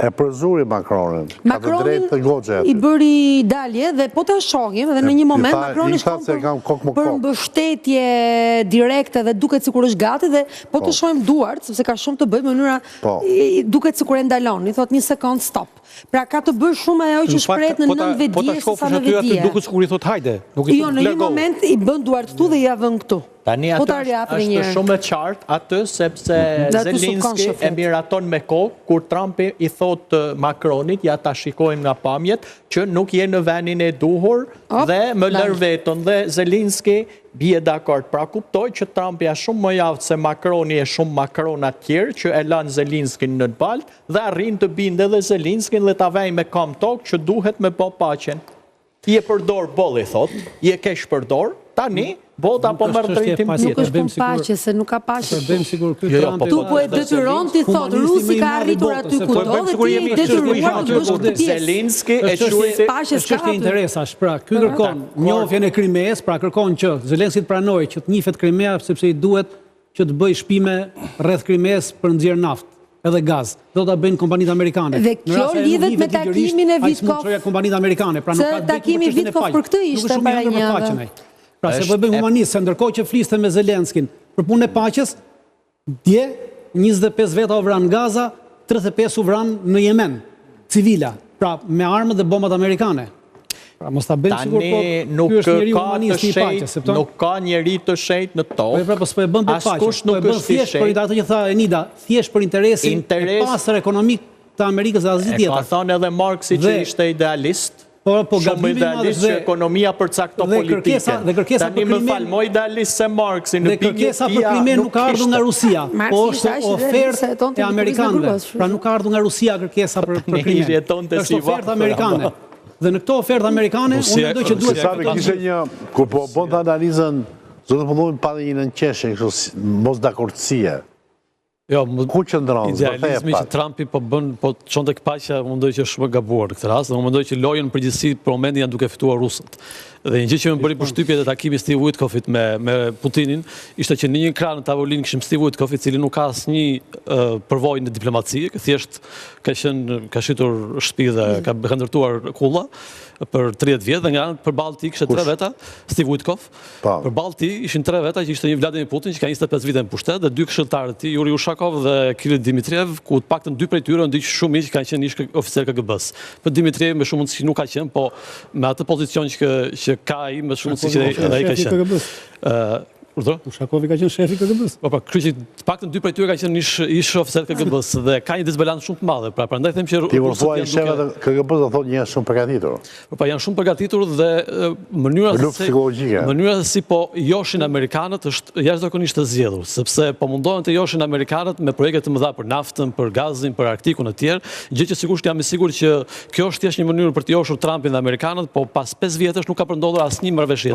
E përzuri Macronin. Macronin i bëri dalje dhe po të shohim dhe në një moment Macroni shkon për mbështetje direkte dhe duket sikur është gati dhe po të shohim duart, sepse ka shumë të bëjë mënyra duket sikur e ndalon, i thot një sekond stop. Pra ka të bëjë shumë ajo që shprehet në 9 vedije se sa në vedije. Duket sikur i thot hajde. Jo, në një moment i bën duart këtu dhe ja vën këtu. Tani është shumë e qartë atë sepse Zelinski e miraton me kohë kur Trumpi i thot Macronit ja ta shikojmë nga pamjet që nuk je në vendin e duhur dhe më lër vetën dhe Zelinski bie dakord. Pra kuptoj që Trumpi është shumë më javtë se Macroni e shumë Macrona tjerë që e lanë Zelinskin në baltë dhe arrin të binde dhe Zelinskin dhe ta vej me kam tokë që duhet me po paqen. I e përdor bolli thot, i e kesh përdor, tani bota po merr drejtim tjetër. Nuk është punë paqe, se nuk ka paqe. Bëjmë sigur ky Trumpi. Tu po e detyron ti thot Rusi ka arritur aty ku do dhe ti je detyruar të bësh këtë pjesë. Zelinski e quajti çështje interesash. Pra, ky kërkon njohjen e Krimeas, pra kërkon që Zelenski të pranojë që të njihet Krimea sepse i duhet që të bëjë shpime rreth Krimeas për nxjerr naftë edhe gaz. Do ta bëjnë kompanitë amerikane. Dhe kjo lidhet me takimin e Vitkov. Kompanitë amerikane, pra nuk ka të bëjë takimi i Vitkov për këtë ishte para një javë. Pra se po bëjmë humanist, se ndërkohë që fliste me Zelenskin për punën e paqes, dje 25 veta u vranë në Gaza, 35 u vranë në Yemen, civila, pra me armët dhe bombat amerikane. Pra mos ta bëjmë sigur po ky është njeriu humanist i paqes, septon? Nuk ka njeri të shenjtë në tokë. Po po e bën për paqe. Po e bën thjesht për atë që tha Enida, thjesht për interesin e pastër ekonomik të Amerikës dhe asgjë tjetër. Ka thënë edhe Marksi që ishte idealist. Po shumë idealist që ekonomia përcakton politikën. Tani më fal, më idealist se Marksi në pikë. Dhe kërkesa për Krimen nuk ka ardhur nga Rusia, po është ofertë e amerikanëve. Pra nuk ka ardhur nga Rusia kërkesa për Krimen. Është ofertë amerikane. Dhe në këto ofertë amerikane, unë mendoj që duhet të kishte një kur po bën të analizën, zotë po thonë pa një nënqeshje, kështu mos dakordësie. Jo, ku qëndron? Idealizmi që Trumpi po bën, po çon tek paqja, unë mendoj që është shumë gabuar në këtë rast, dhe unë mendoj që lojën në përgjithësi për momentin janë duke fituar rusët. Dhe një gjë që më bëri përshtypje te takimi Steve Witkoffit me Putinin, ishte që në një ekran në tavolinë kishim Steve Witkoff, i cili nuk ka asnjë përvojë në diplomaci, thjesht ka shitur shtëpi dhe ka ndërtuar kulla për 30 vjet dhe nga anë përballë tij kishte 3 veta, Steve Witkoff. Përballë tij ishin 3 veta që ishte një Vladimir Putin që ka 25 vite në pushtet dhe 2 këshilltarët e tij, Yuri Ushakov dhe Kirill Dmitriev, ku të paktën 2 prej tyre ndiq shumë mirë që kanë qenë ish oficer KGB-s. Po Dmitriev me shumë mundësi nuk ka qenë, po me atë pozicion që ka ai me shumë mundësi që ai ka qenë. Ushakovi ka qenë shefi KGB-s. Po kryqi të paktën 2 prej tyre ka qenë ish oficer KGB-s dhe ka një disbalancë shumë të madhe. Pra prandaj them që ti po thua ai shefa të KGB-s do thotë janë shumë përgatitur. Po janë shumë përgatitur dhe mënyra se si po joshin amerikanët është jashtëzakonisht e zgjedhur, sepse po mundohen të joshin amerikanët me projekte të mëdha për naftën, për gazin, për Arktikun e tjerë, gjë që sigurisht jam i sigurt që kjo është thjesht një mënyrë për të joshur Trumpin dhe amerikanët, po pas 5 vjetësh nuk ka përndodhur asnjë marrëveshje.